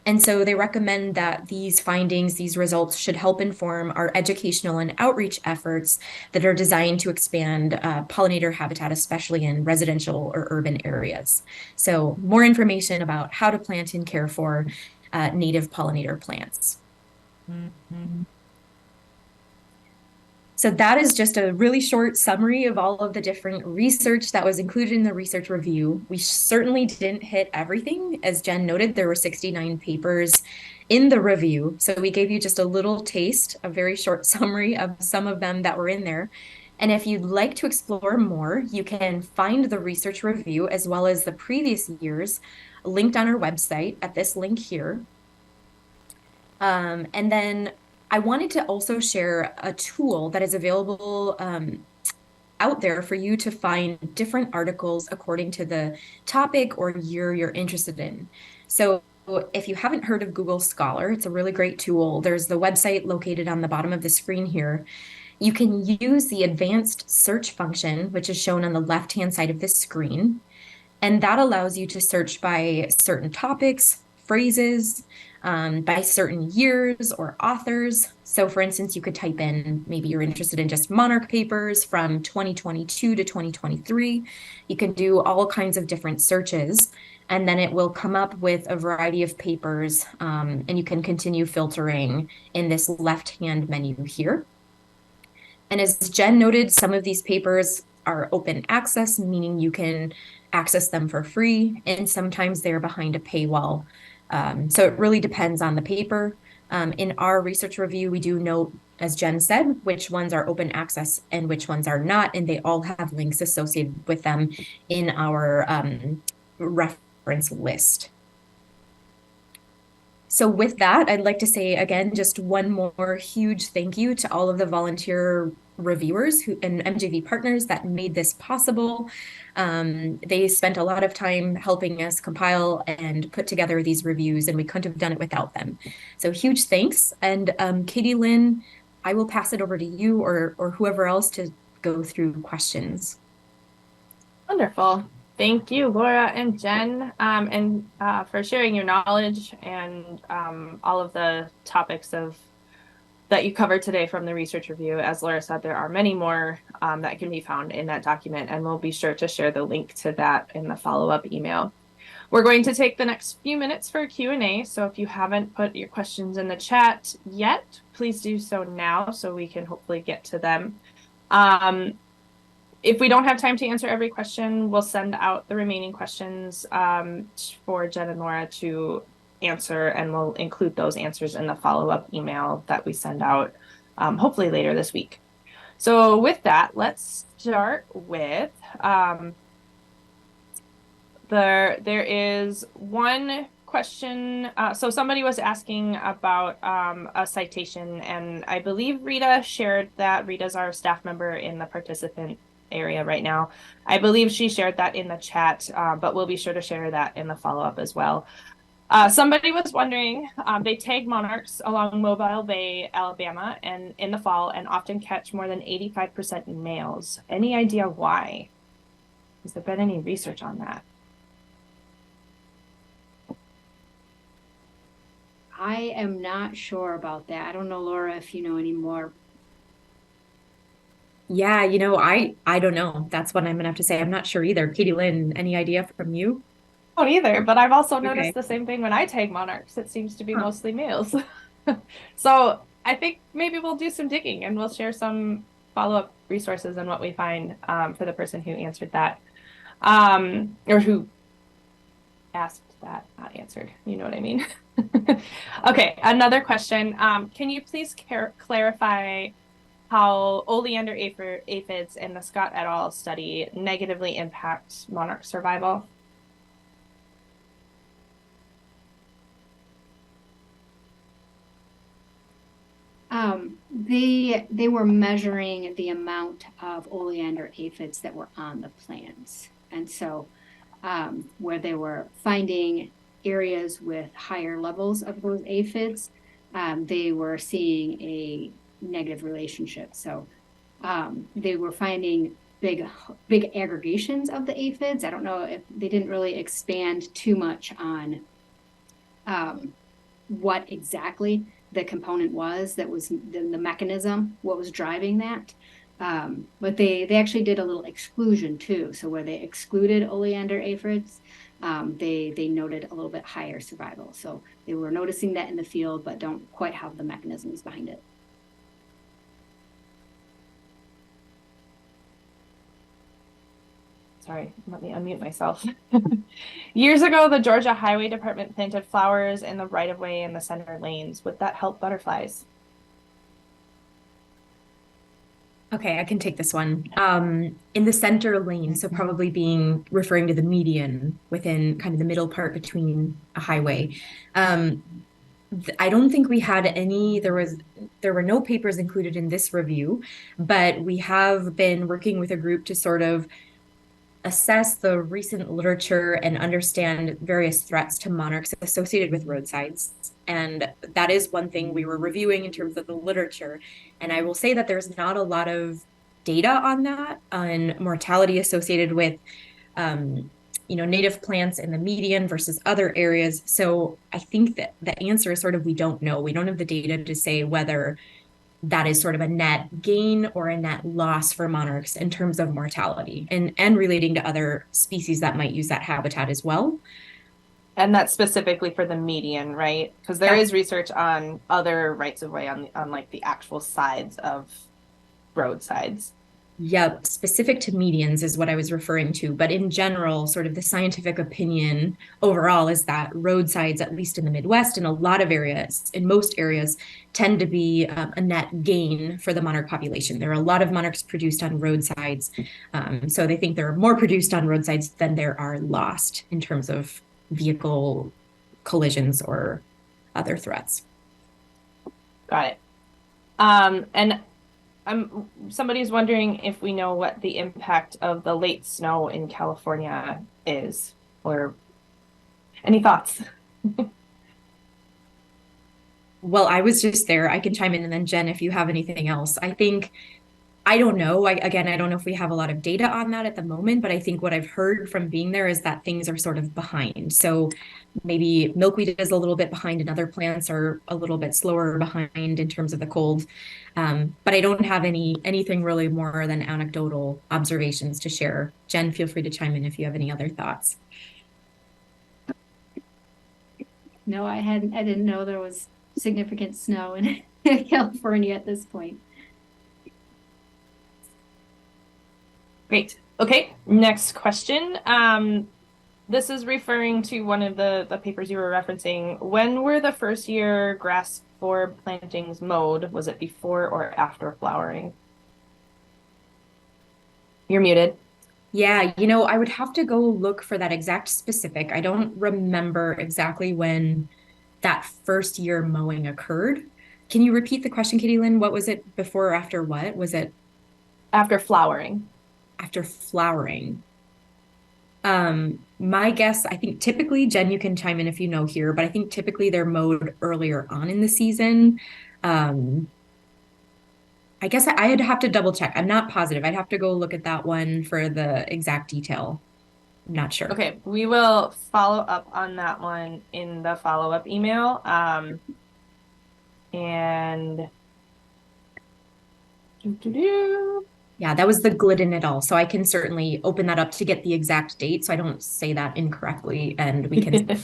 And so they recommend that these findings, these results should help inform our educational and outreach efforts that are designed to expand pollinator habitat, especially in residential or urban areas. So more information about how to plant and care for native pollinator plants. Mm-hmm. So that is just a really short summary of all of the different research that was included in the research review. We certainly didn't hit everything. As Jen noted, there were 69 papers in the review. So we gave you just a little taste, a very short summary of some of them that were in there. And if you'd like to explore more, you can find the research review as well as the previous years linked on our website at this link here. And then I wanted to also share a tool that is available out there for you to find different articles according to the topic or year you're interested in. So if you haven't heard of Google Scholar, it's a really great tool. There's the website located on the bottom of the screen here. You can use the advanced search function, which is shown on the left-hand side of this screen. And that allows you to search by certain topics, phrases, by certain years or authors. So for instance, you could type in, maybe you're interested in just Monarch papers from 2022 to 2023. You can do all kinds of different searches, and then it will come up with a variety of papers, and you can continue filtering in this left-hand menu here. And as Jen noted, some of these papers are open access, meaning you can access them for free, and sometimes they're behind a paywall. So it really depends on the paper. In our research review, we do note, as Jen said, which ones are open access and which ones are not, and they all have links associated with them in our reference list. So with that, I'd like to say, again, just one more huge thank you to all of the volunteer reviewers and MJV partners that made this possible. They spent a lot of time helping us compile and put together these reviews, and we couldn't have done it without them. So huge thanks. And Katie Lynn, I will pass it over to you or whoever else to go through questions. Wonderful. Thank you, Laura and Jen, for sharing your knowledge and all of the topics that you covered today from the research review. As Laura said, there are many more that can be found in that document, and we'll be sure to share the link to that in the follow-up email. We're going to take the next few minutes for Q&A, so if you haven't put your questions in the chat yet, please do so now so we can hopefully get to them. If we don't have time to answer every question, we'll send out the remaining questions for Jen and Laura to answer, and we'll include those answers in the follow-up email that we send out hopefully later this week. So with that, let's start with there is one question. So somebody was asking about a citation, and I believe Rita shared that. Rita's our staff member in the participant area right now. I believe she shared that in the chat, but we'll be sure to share that in the follow-up as well. Somebody was wondering, they tag monarchs along Mobile Bay, Alabama, and in the fall, and often catch more than 85% males. Any idea why? Has there been any research on that? I am not sure about that. I don't know, Laura, if you know any more. Yeah, I don't know. That's what I'm gonna have to say. I'm not sure either. Katie Lynn, any idea from you? I don't either, but I've also noticed the same thing when I tag monarchs. It seems to be mostly males. So I think maybe we'll do some digging and we'll share some follow-up resources on what we find for the person who answered that, or who asked that, not answered. You know what I mean? Okay, another question. Can you please clarify how oleander aphids and the Scott et al. Study negatively impact monarch survival? They were measuring the amount of oleander aphids that were on the plants. And so where they were finding areas with higher levels of those aphids, they were seeing a negative relationship. So they were finding big aggregations of the aphids. I don't know if they didn't really expand too much on what exactly the component was that was the mechanism, what was driving that. But they actually did a little exclusion too. So where they excluded oleander aphids, they noted a little bit higher survival. So they were noticing that in the field, but don't quite have the mechanisms behind it. Sorry, let me unmute myself. Years ago, the Georgia Highway Department planted flowers in the right-of-way in the center lanes. Would that help butterflies? Okay, I can take this one. In the center lane, so probably being referring to the median within kind of the middle part between a highway. I don't think we had any, there were no papers included in this review, but we have been working with a group to sort of assess the recent literature and understand various threats to monarchs associated with roadsides. And that is one thing we were reviewing in terms of the literature. And I will say that there's not a lot of data on that, on mortality associated with native plants in the median versus other areas. So I think that the answer is sort of we don't know. We don't have the data to say whether that is sort of a net gain or a net loss for monarchs in terms of mortality and relating to other species that might use that habitat as well. And that's specifically for the median, right? Because there is research on other rights of way on like the actual sides of roadsides. Yep, specific to medians is what I was referring to. But in general, sort of the scientific opinion overall is that roadsides, at least in the Midwest, in a lot of areas, in most areas, tend to be a net gain for the monarch population. There are a lot of monarchs produced on roadsides. So they think there are more produced on roadsides than there are lost in terms of vehicle collisions or other threats. Got it. And somebody's wondering if we know what the impact of the late snow in California is, or any thoughts? Well, I was just there. I can chime in, and then Jen, if you have anything else. I don't know. I don't know if we have a lot of data on that at the moment, but I think what I've heard from being there is that things are sort of behind. So maybe milkweed is a little bit behind and other plants are a little bit slower behind in terms of the cold. But I don't have anything really more than anecdotal observations to share. Jen, feel free to chime in if you have any other thoughts. No, I didn't know there was significant snow in California at this point. Great. Okay, next question. This is referring to one of the papers you were referencing. When were the first year grass for plantings mowed? Was it before or after flowering? You're muted. Yeah, I would have to go look for that exact specific. I don't remember exactly when that first year mowing occurred. Can you repeat the question, Katie Lynn? What was it before or after what? Was it after flowering? After flowering. My guess, I think typically, Jen, you can chime in if you know here, but I think typically they're mowed earlier on in the season. I guess I'd have to double check. I'm not positive. I'd have to go look at that one for the exact detail. I'm not sure. Okay, we will follow up on that one in the follow-up email. And yeah, that was the Glidden et al. So I can certainly open that up to get the exact date so I don't say that incorrectly and we can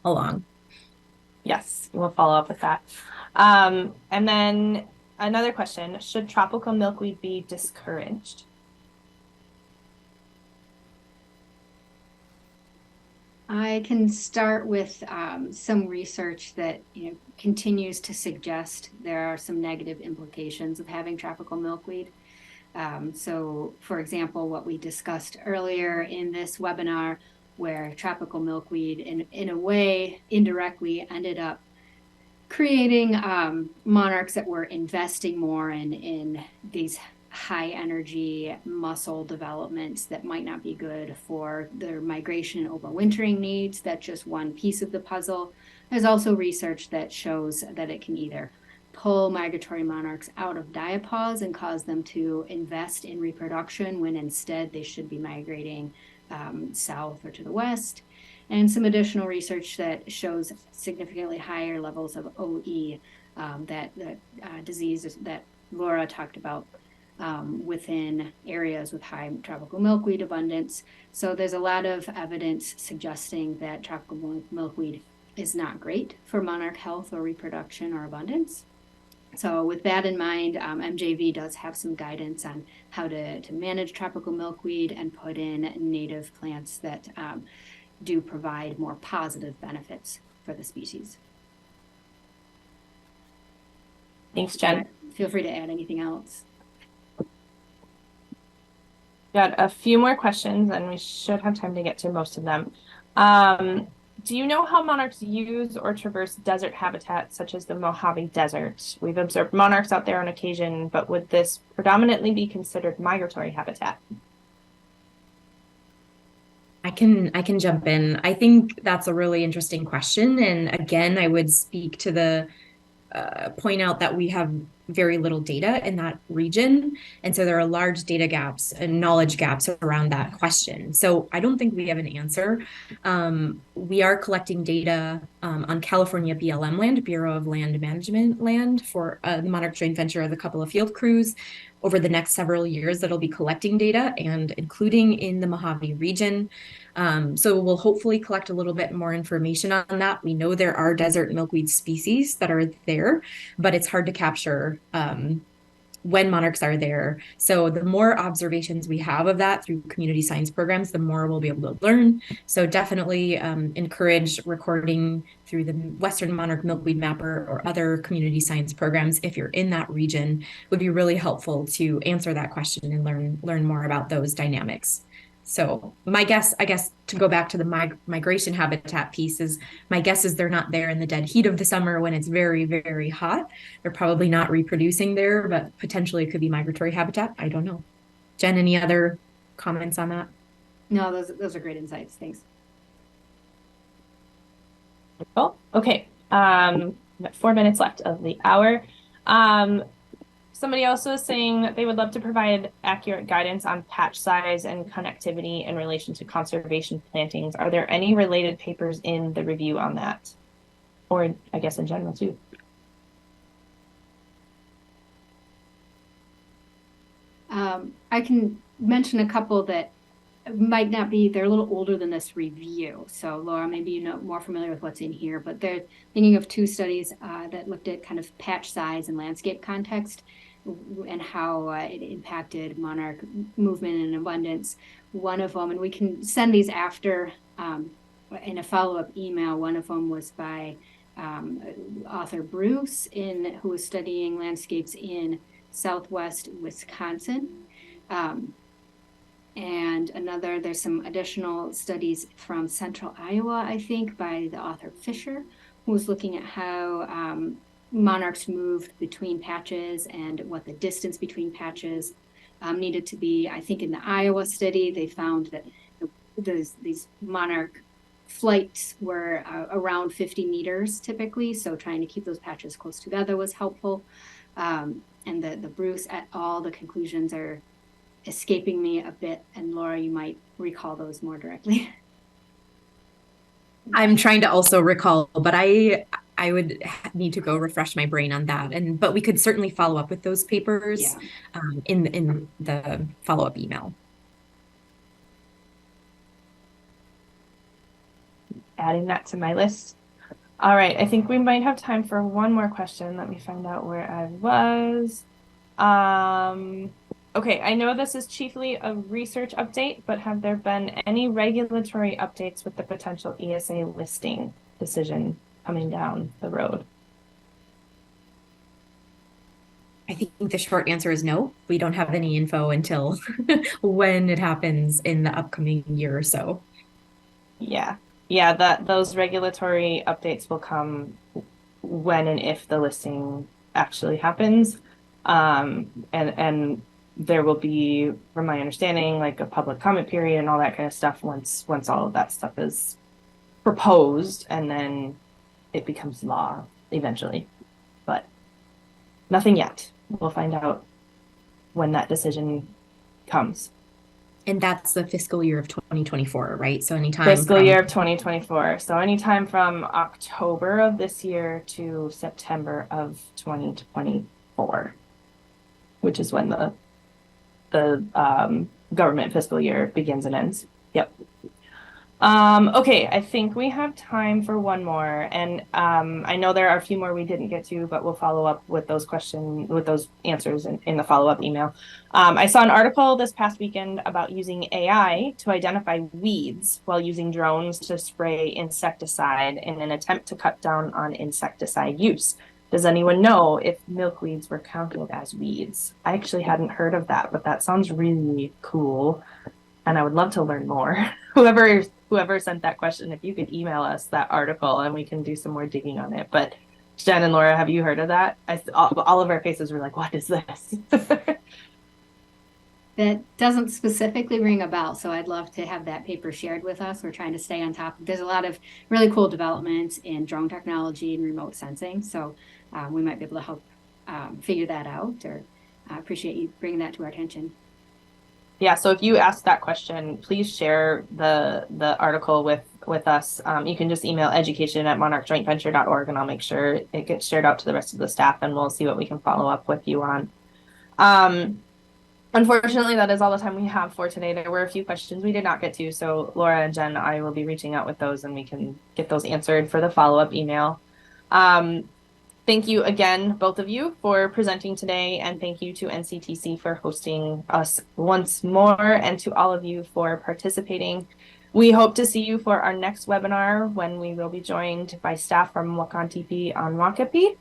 along. Yes, we'll follow up with that. And then another question, should tropical milkweed be discouraged? I can start with some research that continues to suggest there are some negative implications of having tropical milkweed. So, for example, what we discussed earlier in this webinar, where tropical milkweed, in a way, indirectly ended up creating monarchs that were investing more in these high energy muscle developments that might not be good for their migration and overwintering needs. That's just one piece of the puzzle. There's also research that shows that it can either pull migratory monarchs out of diapause and cause them to invest in reproduction when instead they should be migrating south or to the west. and some additional research that shows significantly higher levels of OE, that disease that Laura talked about, within areas with high tropical milkweed abundance. So there's a lot of evidence suggesting that tropical milkweed is not great for monarch health or reproduction or abundance. So with that in mind, MJV does have some guidance on how to manage tropical milkweed and put in native plants that do provide more positive benefits for the species. Thanks, Jen. Feel free to add anything else. Got a few more questions, and we should have time to get to most of them. Do you know how monarchs use or traverse desert habitats such as the Mojave Desert? We've observed monarchs out there on occasion, but would this predominantly be considered migratory habitat? I can jump in. I think that's a really interesting question. And again, I would speak to the point out that we have very little data in that region. And so there are large data gaps and knowledge gaps around that question. So I don't think we have an answer. We are collecting data on California BLM land, Bureau of Land Management land, for the Monarch joint venture of a couple of field crews over the next several years that'll be collecting data and including in the Mojave region. So we'll hopefully collect a little bit more information on that. We know there are desert milkweed species that are there, but it's hard to capture when monarchs are there. So the more observations we have of that through community science programs, the more we'll be able to learn. So definitely encourage recording through the Western Monarch Milkweed Mapper or other community science programs if you're in that region. Would be really helpful to answer that question and learn more about those dynamics. So my guess, I guess, to go back to the migration habitat piece is, my guess is they're not there in the dead heat of the summer when it's very, very hot. They're probably not reproducing there, but potentially it could be migratory habitat. I don't know. Jen, any other comments on that? No, those are great insights. Thanks. Cool. Okay. We have 4 minutes left of the hour. Somebody also is saying that they would love to provide accurate guidance on patch size and connectivity in relation to conservation plantings. Are there any related papers in the review on that? Or I guess in general too. I can mention a couple that might not be, they're a little older than this review. So Laura, maybe you know more familiar with what's in here, but they're thinking of 2 studies that looked at kind of patch size and landscape context and how it impacted monarch movement and abundance. One of them, and we can send these after in a follow-up email. One of them was by author Bruce, who was studying landscapes in Southwest Wisconsin. And another, there's some additional studies from Central Iowa, I think, by the author Fisher, who was looking at how monarchs moved between patches and what the distance between patches needed to be. I think in the Iowa study, they found that these monarch flights were around 50 meters typically. So trying to keep those patches close together was helpful. And the Bruce et al., the conclusions are escaping me a bit, and Laura, you might recall those more directly. I'm trying to also recall, but I would need to go refresh my brain on that. But we could certainly follow up with those papers in the follow-up email. Adding that to my list. All right, I think we might have time for one more question. Let me find out where I was. Okay, I know this is chiefly a research update, but have there been any regulatory updates with the potential ESA listing decision coming down the road? I think the short answer is no. We don't have any info until when it happens in the upcoming year or so. Yeah, those regulatory updates will come when and if the listing actually happens. And there will be, from my understanding, like a public comment period and all that kind of stuff once all of that stuff is proposed, and then it becomes law eventually. But nothing yet. We'll find out when that decision comes. And that's the fiscal year of 2024, right? So anytime Fiscal from year of 2024. So anytime from October of this year to September of 2024, which is when the government fiscal year begins and ends. Yep. Okay, I think we have time for one more, and I know there are a few more we didn't get to, but we'll follow up with those answers in the follow-up email. I saw an article this past weekend about using AI to identify weeds while using drones to spray insecticide in an attempt to cut down on insecticide use. Does anyone know if milkweeds were counted as weeds? I actually hadn't heard of that, but that sounds really cool, and I would love to learn more. Whoever sent that question, if you could email us that article and we can do some more digging on it. But Jen and Laura, have you heard of that? All of our faces were like, what is this? That doesn't specifically ring a bell, so I'd love to have that paper shared with us. We're trying to stay on top. There's a lot of really cool developments in drone technology and remote sensing, so we might be able to help figure that out, or I appreciate you bringing that to our attention. Yeah, so if you ask that question, please share the article with us. You can just email education@monarchjointventure.org, and I'll make sure it gets shared out to the rest of the staff, and we'll see what we can follow up with you on. Unfortunately, that is all the time we have for today. There were a few questions we did not get to, so Laura and Jen, I will be reaching out with those, and we can get those answered for the follow-up email. Thank you again, both of you, for presenting today, and thank you to NCTC for hosting us once more, and to all of you for participating. We hope to see you for our next webinar, when we will be joined by staff from Wakantipi on Wakapi,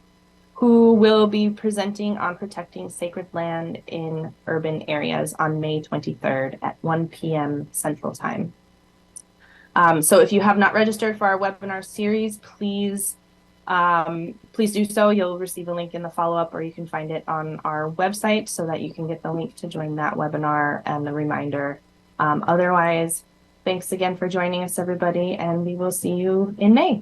who will be presenting on protecting sacred land in urban areas on May 23rd at 1 p.m. Central Time. So if you have not registered for our webinar series, please do so. You'll receive a link in the follow-up, or you can find it on our website so that you can get the link to join that webinar and the reminder. Otherwise, thanks again for joining us, everybody, and we will see you in May.